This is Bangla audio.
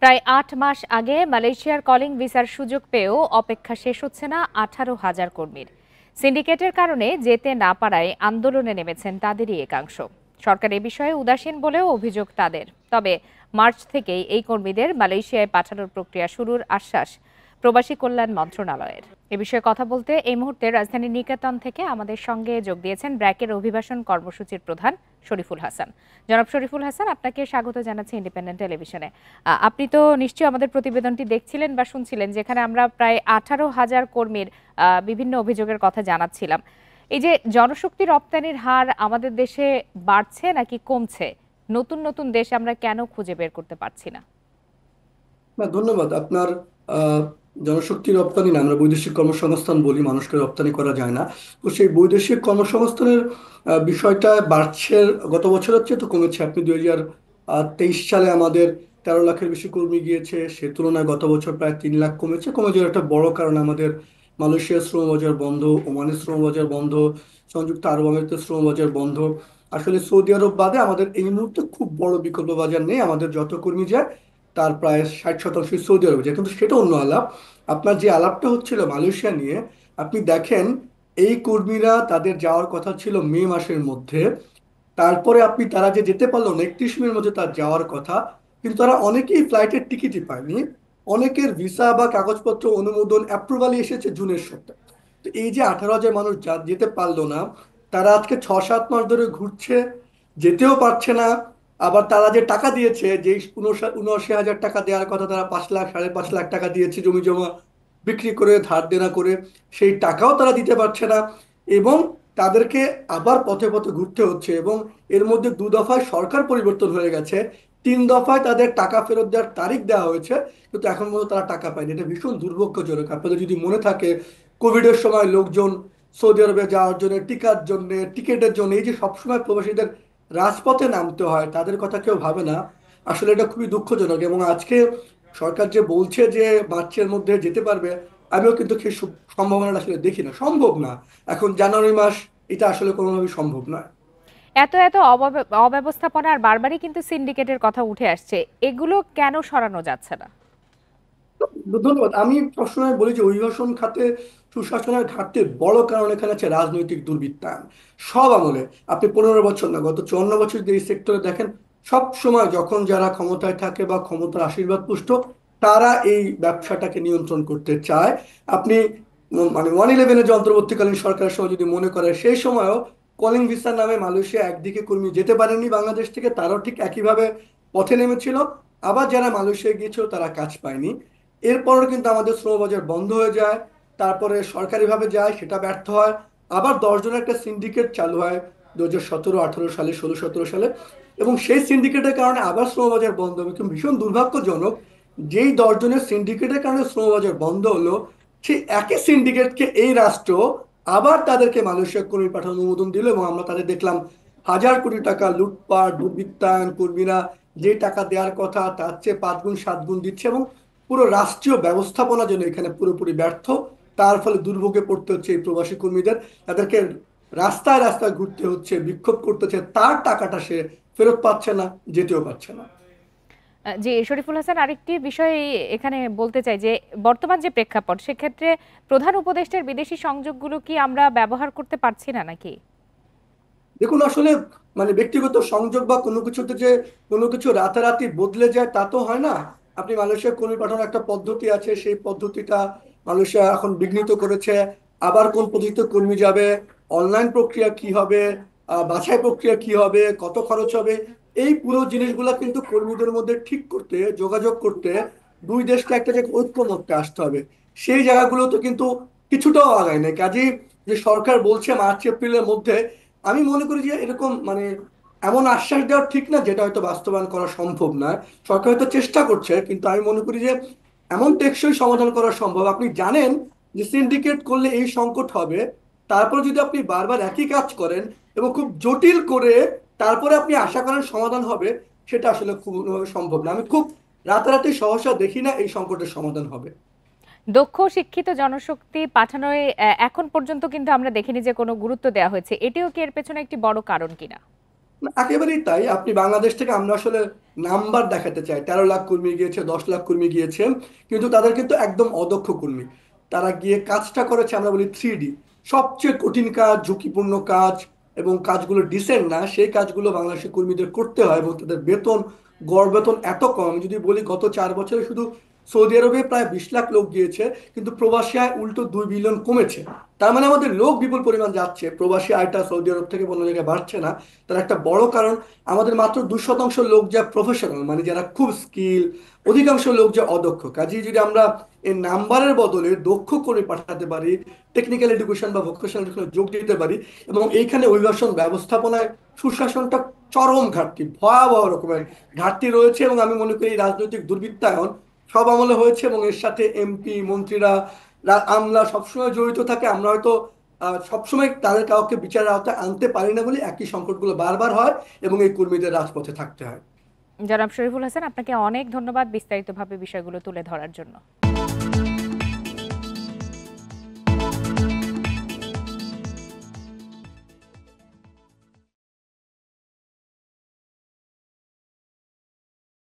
প্রায় ৮ মাস আগে মালয়েশিয়ার কলিং ভিসার সুযোগ পেয়েও অপেক্ষা শেষ হচ্ছে না ১৮,০০০ কর্মীর। সিন্ডিকেটের কারণে যেতে না পারায় আন্দোলনে নেমেছেন তাদেরই একাংশ। সরকার এ বিষয়ে উদাসীন বলেও অভিযোগ তাদের। তবে মার্চ থেকেই এই কর্মীদের মালয়েশিয়ায় পাঠানোর প্রক্রিয়া শুরুর আশ্বাস প্রবাসী কল্যাণ মন্ত্রণালয়ের। এ বিষয়ে কথা বলতে এই মুহূর্তে রাজধানীর নিকেতন থেকে আমাদের সঙ্গে যোগ দিয়েছেন ব্র্যাকের অভিবাসন কর্মসূচির প্রধান শরীফুল হাসান। জনাব শরীফুল হাসান, আপনাকে স্বাগত জানাচ্ছি ইন্ডিপেন্ডেন্ট টেলিভিশনে। আপনি তো নিশ্চয়ই আমাদের প্রতিবেদনটি দেখছিলেন বা শুনছিলেন, যেখানে আমরা প্রায় ১৮,০০০ কর্মীর বিভিন্ন অভিযোগের কথা জানাচ্ছিলাম। এই যে জনশক্তি রপ্তানির হার আমাদের দেশে বাড়ছে নাকি কমছে, নতুন নতুন দেশ আমরা কেন খুঁজে বের করতে পারছি না? না, ধন্যবাদ আপনার। আহ, জনশক্তি রপ্তানি না, আমরা বৈদেশিক কর্মসংস্থান বলি, মানুষকে রপ্তানি করা যায় না। তো সেই বৈদেশিক কর্মসংস্থানের বিষয়টা বাড়ছে, গত বছরের চেয়ে তো কমেছে। আপনি 2023 সালে আমাদের 13 লাখের বেশি কর্মী গিয়েছে, সে তুলনায় গত বছর প্রায় 3 লাখ কমেছে। কমে যাওয়ার একটা বড় কারণ আমাদের মালয়েশিয়ার শ্রমবাজার বন্ধ, ওমানের শ্রমবাজার বন্ধ, সংযুক্ত আরব আমিরাতের শ্রমবাজার বন্ধ। আসলে সৌদি আরব বাদে আমাদের এই মুহূর্তে খুব বড় বিকল্প বাজার নেই। আমাদের যত কর্মী যায় তার প্রায় 60% সৌদি আরবে যায়, কিন্তু সেটা অন্য আলাপ। আপনার যে আলাপটা হচ্ছিল মালয়েশিয়া নিয়ে, আপনি দেখেন এই কর্মীরা তাদের যাওয়ার কথা ছিল মে মাসের মধ্যে। তারপরে আপনি তারা যে যেতে পারলো না, 31 মের মধ্যে তার যাওয়ার কথা, কিন্তু তারা অনেকেই ফ্লাইটের টিকিটই পায়নি। অনেকের ভিসা বা কাগজপত্র অনুমোদন অ্যাপ্রুভালই এসেছে জুনের সপ্তাহে। তো এই যে 18,000 মানুষ যেতে পারলো না, তারা আজকে 6-7 মাস ধরে ঘুরছে, যেতেও পারছে না। আবার তারা যে টাকা দিয়েছে, যে 79,000 টাকা দেওয়ার কথা, তারা 5 লাখ 5.5 লাখ টাকা দিয়েছে জমি জমা বিক্রি করে, ধার দেনা করে, সেই টাকাও তারা দিতে পারছে না। এবং তাদেরকে আবার পথে পথে ঘুরতে হচ্ছে। এবং এর মধ্যে 2 দফায় সরকার পরিবর্তন হয়ে গেছে, 3 দফায় তাদের টাকা ফেরত দেওয়ার তারিখ দেওয়া হয়েছে, কিন্তু এখন পর্যন্ত তারা টাকা পায়নি। এটা ভীষণ দুর্ভাগ্যজনক। আপনাদের যদি মনে থাকে, কোভিডের সময় লোকজন সৌদি আরবে যাওয়ার জন্য, টিকার জন্য, টিকেটের জন্য, এই যে সবসময় প্রবাসীদের রাজপথে নামতে হয়, তাদের কথা কেউ ভাবে না। আসলে এটা খুবই দুঃখজনক। এবং আজকে সরকার যে বলছে যে মার্চের মধ্যে যেতে পারবে, আমিও কিন্তু সেই সম্ভাবনাটা আসলে দেখি না, সম্ভব না। এখন জানুয়ারি মাস, এটা আসলে কোনোভাবেই সম্ভব নয়। এত এত অব্যবস্থাপনা আর বারবারই কিন্তু সিন্ডিকেটের কথা উঠে আসছে, এগুলো কেন সরানো যাচ্ছে না? ধন্যবাদ। আমি সবসময় বলি যে অভিবাসন খাতে সুশাসনের ঘাটতির বড় কারণ এখানে আছে রাজনৈতিক দুর্বৃত্তায়ন। সব আমলে, আপনি 15 বছর না, গত 54 বছর যে এই সেক্টরে দেখেন, সব সময় যখন যারা ক্ষমতায় থাকে বা ক্ষমতার আশীর্বাদ পুষ্ট, তারা এই ব্যবসাটাকে নিয়ন্ত্রণ করতে চায়। আপনি মানে 111-এর যে অন্তর্বর্তীকালীন সরকারের সময় যদি মনে করে, সেই সময়ও কলিং ভিসার নামে মালয়েশিয়া একদিকে কর্মী যেতে পারেনি বাংলাদেশ থেকে, তারাও ঠিক একইভাবে পথে নেমেছিল। আবার যারা মালয়েশিয়া গিয়েছিল তারা কাজ পায়নি। এরপরও কিন্তু আমাদের শ্রমবাজার বন্ধ হয়ে যায়, তারপরে সরকারিভাবে যায়, সেটা ব্যর্থ হয়। আবার 10 জনের একটা সিন্ডিকেট চালু হয় 2017-18 সালে, 16-17 সালে। এবং সেই সিন্ডিকেটের কারণে আবার শ্রমবাজার বন্ধ হবে। কিন্তু ভীষণ দুর্ভাগ্যজনক, যেই 10 জনের সিন্ডিকেটের কারণে শ্রমবাজার বন্ধ হলো, সেই একই সিন্ডিকেটকে এই রাষ্ট্র আবার তাদেরকে মালয়েশিয়া কর্মী পাঠানোর অনুমোদন দিল। এবং আমরা তাদের দেখলাম হাজার কোটি টাকা লুটপাট, দুর্বৃত্তায়ন, কর্মীরা যে টাকা দেওয়ার কথা তার চেয়ে 5 গুণ 7 গুণ দিচ্ছে। এবং পুরো রাষ্ট্রীয় ব্যবস্থাপনা যেন এখানে পুরোপুরি ব্যর্থ। তার ফলে দুর্ভোগে পড়তে হচ্ছে এই প্রবাসী কর্মীদের। তাদেরকে রাস্তায় রাস্তায় ঘুরতে হচ্ছে, বিক্ষোভ করতেছে, তার টাকাটা সে ফেরত পাচ্ছে না, যেতেও পারছে না। জি, শরীফুল হাসান, আরেকটি বিষয় এখানে বলতে চাই যে বর্তমান যে প্রেক্ষাপট, সেক্ষেত্রে প্রধান উপদেষ্টার বিদেশি সংযোগগুলো কি আমরা ব্যবহার করতে পারছি না নাকি? দেখুন, আসলে মানে ব্যক্তিগত সংযোগ বা কোনো কিছুতে যে কোনো কিছু রাতারাতি বদলে যায় তা তো হয় না। আপনি মালয়েশিয়া কর্মী পাঠানোর একটা পদ্ধতি আছে, সেই পদ্ধতিটা মালয়েশিয়া এখন বিঘ্নিত করেছে। আবার কোন পদ্ধতিতে কর্মী যাবে, অনলাইন প্রক্রিয়া কি হবে, বাছাই প্রক্রিয়া কি হবে, কত খরচ হবে, এই পুরো জিনিসগুলা কিন্তু কর্মীদের মধ্যে ঠিক করতে, যোগাযোগ করতে, দুই দেশকে একটা জায়গায় ঐক্যমত্যে আসতে হবে। সেই জায়গাগুলো তো কিন্তু কিছুটাও আগায় নাই। কাজেই যে সরকার বলছে মার্চ এপ্রিলের মধ্যে, আমি মনে করি যে এরকম মানে এমন আশ্বাস দেওয়া ঠিক না যেটা হয়তো বাস্তবায়ন করা সম্ভব নয়। সরকার হয়তো চেষ্টা করছে, কিন্তু আমি মনে করি যে এমন টেকসই সমাধান করা সম্ভব। আপনি জানেন যে সিন্ডিকেট করলে এই সংকট হবে, তারপর যদি আপনি বারবার একই কাজ করেন এবং খুব জটিল করে তারপরে আপনি আশা করেন সমাধান হবে, সেটা আসলে খুব সম্ভব না। আমি খুব রাতারাতি সহসা দেখি না এই সংকটের সমাধান হবে। দক্ষ শিক্ষিত জনশক্তি পাঠানোয় এখন পর্যন্ত কিন্তু আমরা দেখিনি যে কোনো গুরুত্ব দেওয়া হয়েছে। এটিও কি এর পেছনে একটি বড় কারণ কিনা? না, একেবারেই তাই। আপনি বাংলাদেশ থেকে আমরা আসলে নাম্বার দেখাতে চাই, 13 লাখ কর্মী গিয়েছে, 10 লাখ কর্মী গিয়েছে, কিন্তু তাদের কিন্তু একদম অদক্ষ কর্মী। তারা গিয়ে কাজটা করেছে আমরা বলি 3D, সবচেয়ে কঠিন কাজ, ঝুঁকিপূর্ণ কাজ, এবং কাজগুলো ডিসেন্ট না, সেই কাজগুলো বাংলাদেশের কর্মীদের করতে হয়, এবং তাদের বেতন, গড় বেতন এত কম। আমি যদি বলি গত 4 বছরে শুধু সৌদি আরবে প্রায় 20 লাখ লোক গিয়েছে, কিন্তু প্রবাসী আয় উল্টো 2 বিলিয়ন কমেছে। তার মানে আমাদের লোক বিপুল পরিমাণ যাচ্ছে, প্রবাসী আয়টা সৌদি আরব থেকে অন্য জায়গায় বাড়ছে না। তার একটা বড় কারণ আমাদের মাত্র 2% লোক যা প্রফেশনাল, মানে যারা খুব স্কিল, অধিকাংশ লোক যা অদক্ষ। কাজেই যদি আমরা এই নাম্বারের বদলে দক্ষ করে পাঠাতে পারি, টেকনিক্যাল এডুকেশন বা ভোকেশনাল এডুকেশনে যোগ দিতে পারি, এবং এইখানে অভিবাসন ব্যবস্থাপনায় সুশাসনটা চরম ঘাটতি, ভয়াবহ রকমের ঘাটতি রয়েছে। এবং আমি মনে করি এই রাজনৈতিক দুর্বৃত্তায়ন সব আমলে হয়েছে, এবং এর সাথে এমপি, মন্ত্রীরা, আমলা সবসময় জড়িত থাকে। আমরা হয়তো সবসময় তাদের কাউকে বিচারের আওতায় আনতে পারি না বলে একই সংকটগুলো বারবার হয়, এবং এই কর্মীদের রাজপথে থাকতে হয়। জনাব শরীফুল হাসান, আপনাকে অনেক ধন্যবাদ বিস্তারিতভাবে বিষয়গুলো তুলে ধরার জন্য।